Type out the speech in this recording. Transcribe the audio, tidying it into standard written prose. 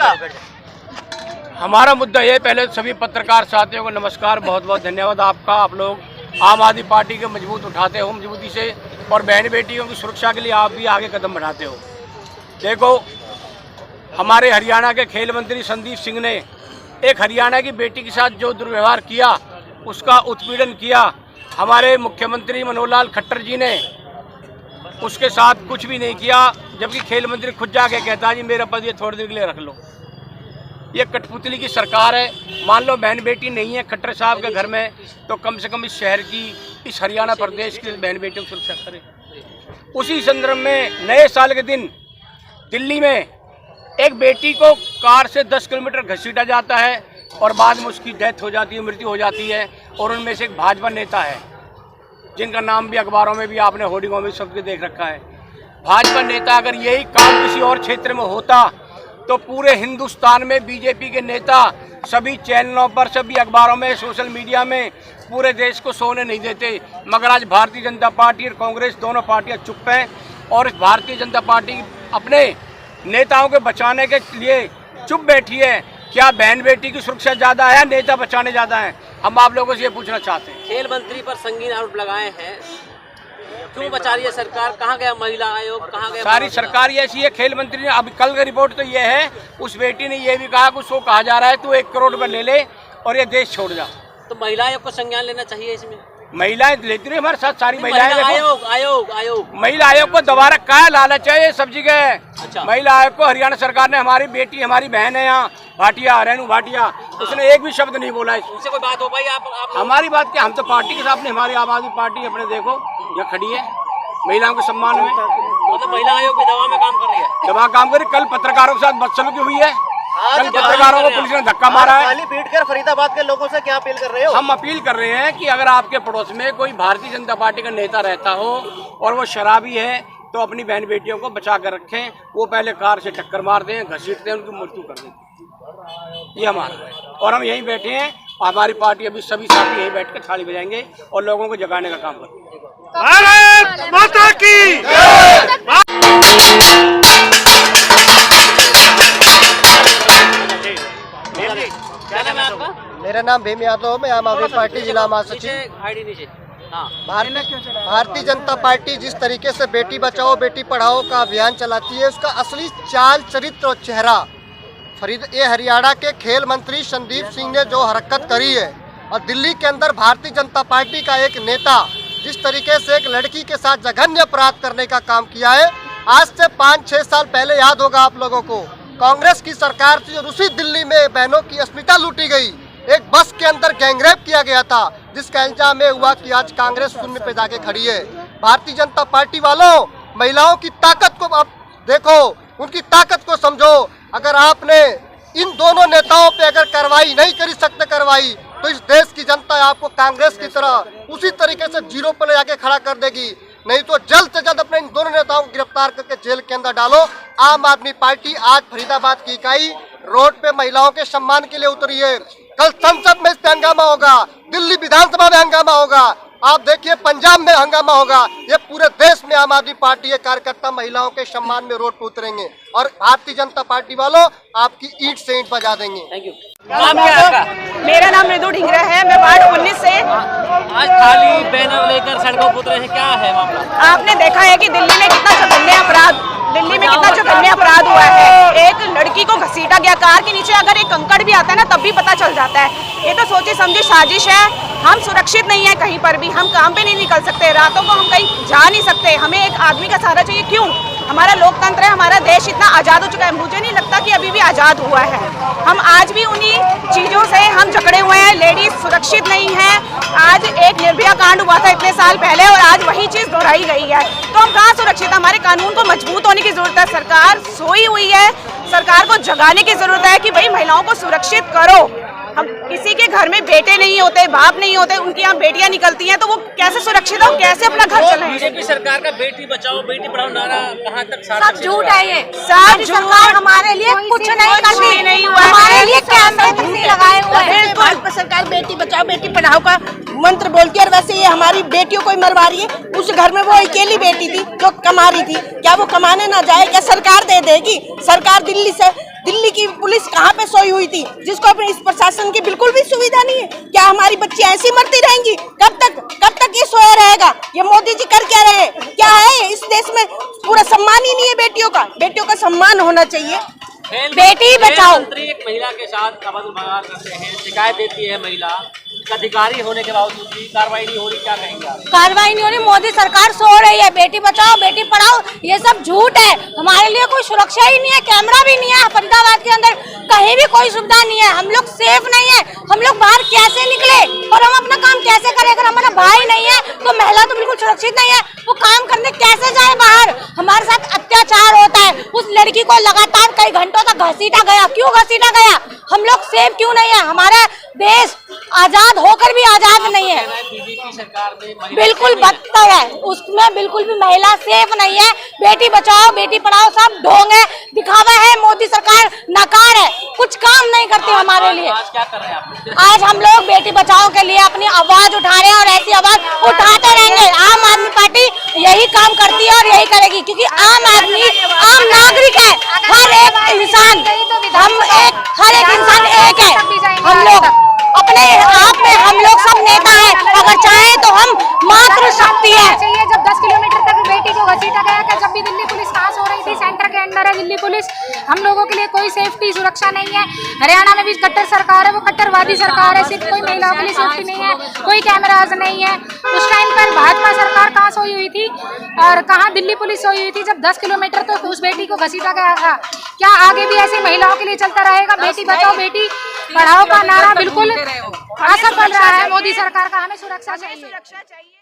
आपका? हमारा मुद्दा ये, पहले सभी पत्रकार साथियों को नमस्कार, बहुत बहुत धन्यवाद आपका। आप लोग आम आदमी पार्टी के मजबूत उठाते हो मजबूती से, और बहन बेटियों की सुरक्षा के लिए आप भी आगे कदम बढ़ाते हो। देखो, हमारे हरियाणा के खेल मंत्री संदीप सिंह ने एक हरियाणा की बेटी के साथ जो दुर्व्यवहार किया, उसका उत्पीड़न किया, हमारे मुख्यमंत्री मनोहर लाल खट्टर जी ने उसके साथ कुछ भी नहीं किया, जबकि खेल मंत्री खुद जाके कहता है जी मेरा पद ये थोड़ी देर के लिए रख लो। ये कठपुतली की सरकार है। मान लो बहन बेटी नहीं है खट्टर साहब के घर में, तो कम से कम इस शहर की, इस हरियाणा प्रदेश की बहन बेटियों की सुरक्षा करें। उसी संदर्भ में नए साल के दिन दिल्ली में एक बेटी को कार से 10 किलोमीटर घसीटा जाता है और बाद में उसकी डेथ हो जाती है, मृत्यु हो जाती है। और उनमें से एक भाजपा नेता है जिनका नाम भी अखबारों में भी आपने होर्डिंगों में सबके देख रखा है। भाजपा नेता अगर यही काम किसी और क्षेत्र में होता तो पूरे हिंदुस्तान में बीजेपी के नेता सभी चैनलों पर, सभी अखबारों में, सोशल मीडिया में पूरे देश को सोने नहीं देते। मगर आज भारतीय जनता पार्टी और कांग्रेस दोनों पार्टियां चुप हैं, और भारतीय जनता पार्टी अपने नेताओं को बचाने के लिए चुप बैठी है। क्या बहन बेटी की सुरक्षा ज़्यादा है, नेता बचाने ज़्यादा है? हम आप लोगों से ये पूछना चाहते हैं। खेल मंत्री पर संगीन आरोप लगाए हैं, क्यों बचा रही है सरकार? कहाँ गया महिला आयोग, कहाँ गया? सारी सरकार ही ऐसी है। खेल मंत्री ने अब कल का रिपोर्ट तो ये है, उस बेटी ने ये भी कहा कि उसको कहा जा रहा है तू 1 करोड़ रुपये ले ले और ये देश छोड़ जा। तो महिला आयोग को संज्ञान लेना चाहिए इसमें। महिलाएं लेती रही हमारे साथ, सारी महिलाएं। आयोग महिला आयोग को दबा रखा है, लालच है ये सब जगह। अच्छा। महिला आयोग को हरियाणा सरकार ने, हमारी बेटी हमारी बहन है यहाँ भाटिया, रेणु भाटिया, उसने एक भी शब्द नहीं बोला। उनसे कोई बात हो पाई? आप हमारी बात क्या, हम तो पार्टी के साथ नहीं, हमारी आम आदमी पार्टी अपने देखो यहाँ खड़ी है महिलाओं के सम्मान में। मतलब महिला आयोग भी दवा में काम कर रही है, दबा काम करी। कल पत्रकारों के साथ बदसलूकी हुई है, कल पत्रकारों को पुलिस ने धक्का मारा है। खाली पीट कर फरीदाबाद के लोगों से क्या अपील कर रहे हो? हम अपील कर रहे हैं कि अगर आपके पड़ोस में कोई भारतीय जनता पार्टी का नेता रहता हो और वो शराबी है, तो अपनी बहन बेटियों को बचा कर रखें। वो पहले कार से टक्कर मार दें, घसीट दें, उनकी मृत्यु कर दें। ये हमारा है, और हम यहीं बैठे हैं। हमारी पार्टी अभी सभी साथी यहीं बैठ कर थाली बजाएंगे और लोगों को जगाने का काम करेंगे। भारत माता की क्या नाम है आपका? मेरा नाम भीम यादव, मैं आम आदमी पार्टी जिला महासचिव। भारतीय जनता पार्टी जिस तरीके से बेटी बचाओ बेटी पढ़ाओ का अभियान चलाती है, उसका असली चाल, चरित्र और चेहरा ये हरियाणा के खेल मंत्री संदीप सिंह ने जो हरकत करी है, और दिल्ली के अंदर भारतीय जनता पार्टी का एक नेता जिस तरीके से एक लड़की के साथ जघन्य अपराध करने का काम किया है। आज से 5-6 साल पहले याद होगा आप लोगों को, कांग्रेस की सरकार थी और उसी दिल्ली में बहनों की अस्मिता लूटी गई। एक बस के अंदर गैंगरेप किया गया था, जिसका अंजाम ये हुआ कि आज कांग्रेस शून्य पे जाके खड़ी है। भारतीय जनता पार्टी वालों, महिलाओं की ताकत को आप देखो, उनकी ताकत को समझो। अगर आपने इन दोनों नेताओं पे अगर कार्रवाई नहीं कर सकते कार्रवाई, तो इस देश की जनता आपको कांग्रेस की तरह उसी तरीके से जीरो पर ले जाके खड़ा कर देगी। नहीं तो जल्द से जल्द अपने इन दोनों नेताओं को गिरफ्तार करके जेल के अंदर डालो। आम आदमी पार्टी आज फरीदाबाद की इकाई रोड पे महिलाओं के सम्मान के लिए उतरी है। कल संसद में इस पे हंगामा होगा, दिल्ली विधानसभा में हंगामा होगा, आप देखिए पंजाब में हंगामा होगा। ये पूरे देश में आम आदमी पार्टी के कार्यकर्ता महिलाओं के सम्मान में रोड पर उतरेंगे, और भारतीय जनता पार्टी वालों आपकी ईंट से ईंट बजा देंगे। Thank you. नाम क्या है आपका? मेरा नाम मृदु ढिंगरा है, मैं वार्ड 19 से। आज थाली बैनर लेकर सड़कों पर उतरे हैं, क्या है मामला? आपने देखा है कि दिल्ली में कितना जघन्य अपराध हुआ है। एक लड़की को घसीटा गया, कार के नीचे अगर एक कंकड़ भी आता है ना तब भी पता चल जाता है। ये तो सोचे समझे साजिश है। हम सुरक्षित नहीं है कहीं पर भी, हम काम पे नहीं निकल सकते, रातों को हम कहीं जा नहीं सकते। हमें एक आदमी का सहारा चाहिए। क्यों? हमारा लोकतंत्र है, हमारा देश इतना आज़ाद हो चुका है। मुझे नहीं लगता कि अभी भी आज़ाद हुआ है। हम आज भी उन्हीं चीज़ों से हम जकड़े हुए हैं। लेडीज सुरक्षित नहीं है। आज एक निर्भया कांड हुआ था इतने साल पहले, और आज वही चीज़ दोहराई गई है। तो हम कहाँ सुरक्षित? हमारे कानून को मजबूत होने की जरूरत है। सरकार सोई हुई है, सरकार को जगाने की जरूरत है कि भाई महिलाओं को सुरक्षित करो। हम किसी के घर में बेटे नहीं होते, बाप नहीं होते, उनकी यहाँ बेटियां निकलती हैं, तो वो कैसे सुरक्षित हो, कैसे अपना घर चलाएं? बीजेपी सरकार का बेटी बचाओ बेटी पढ़ाओ नारा कहाँ तक सब झूठ है। ये सब सरकार हमारे लिए कुछ नहीं करती, नहीं हुआ हमारे लिए कैमरे तक नहीं लगाए हुए हैं। भाजपा सरकार बेटी बचाओ बेटी पढ़ाओ का मंत्र बोलती है, और वैसे ये हमारी बेटियों को ही मरवा रही है। उस घर में वो अकेली बेटी थी जो कमा रही थी, क्या वो कमाने ना जाए? क्या सरकार दे देगी? सरकार दिल्ली से दिल्ली की पुलिस कहाँ पे सोई हुई थी, जिसको अपने इस प्रशासन की बिल्कुल भी सुविधा नहीं है। क्या हमारी बच्ची ऐसी मरती रहेंगी? कब तक ये सोया रहेगा? ये मोदी जी कर क्या रहे? क्या है इस देश में? पूरा सम्मान ही नहीं है बेटियों का सम्मान होना चाहिए। बेटी बचाओ। मंत्री एक महिला के साथ अभद्र व्यवहार करते हैं, शिकायत देती है महिला, अधिकारी होने के बावजूद भी कार्रवाई नहीं हो रही, क्या कहेंगे आप? कार्रवाई नहीं हो रही, मोदी सरकार सो रही है। बेटी बचाओ बेटी पढ़ाओ ये सब झूठ है। हमारे लिए कोई सुरक्षा ही नहीं है, कैमरा भी नहीं है फरीदाबाद के अंदर, कहीं भी कोई सुविधा नहीं है। हम लोग सेफ नहीं है, हम लोग बाहर कैसे निकले और हम अपना काम कैसे करें? अगर हमारा भाई नहीं है तो महिला तो बिल्कुल सुरक्षित नहीं है, वो काम करने कैसे जाए बाहर? हमारे साथ अत्याचार होता है। उस लड़की को लगातार कई घंटों तक घसीटा गया, क्यों घसीटा गया? हम लोग सेफ क्यों नहीं है? हमारा देश आजाद होकर भी आजाद नहीं है। बीजेपी सरकार में बिल्कुल बदतर है, उसमें बिल्कुल भी महिला सेफ नहीं है। बेटी बचाओ बेटी पढ़ाओ सब ढोंग है, दिखावा है। मोदी सरकार नकार है, कुछ काम नहीं करती हमारे लिए। आज क्या कर रहे हैं आप? आज हम लोग बेटी बचाओ के लिए अपनी आवाज उठा रहे हैं और ऐसी आवाज उठाते रहेंगे। आम आदमी पार्टी यही काम करती है और यही करेगी, क्योंकि आम आदमी आम नागरिक है। हर एक इंसान हर एक इंसान एक है। हम लोग अपने आप में हम लोग सब नेता हैं, अगर चाहे तो हम मात्र शक्ति है। जब 10 किलोमीटर तक बेटी को घसीटा गया था, जब भी दिल्ली पुलिस पास हो रही थी, सेंटर के अंदर है दिल्ली पुलिस, हम लोगों के लिए कोई सेफ्टी सुरक्षा नहीं है। हरियाणा में भी कट्टर सरकार है, वो कट्टरवादी सरकार है, सिर्फ कोई महिलाओं के लिए सेफ्टी नहीं है, कोई कैमराज नहीं है। उस टाइम पर भाजपा सरकार कहाँ सोई हुई थी और कहाँ दिल्ली पुलिस सोई हुई थी जब 10 किलोमीटर तो उस बेटी को घसीटा गया था? क्या आगे भी ऐसी महिलाओं के लिए चलता रहेगा? बेटी बचाओ बेटी पढ़ाओ का नारा बिल्कुल असफल रहा है मोदी सरकार का। हमें सुरक्षा चाहिए।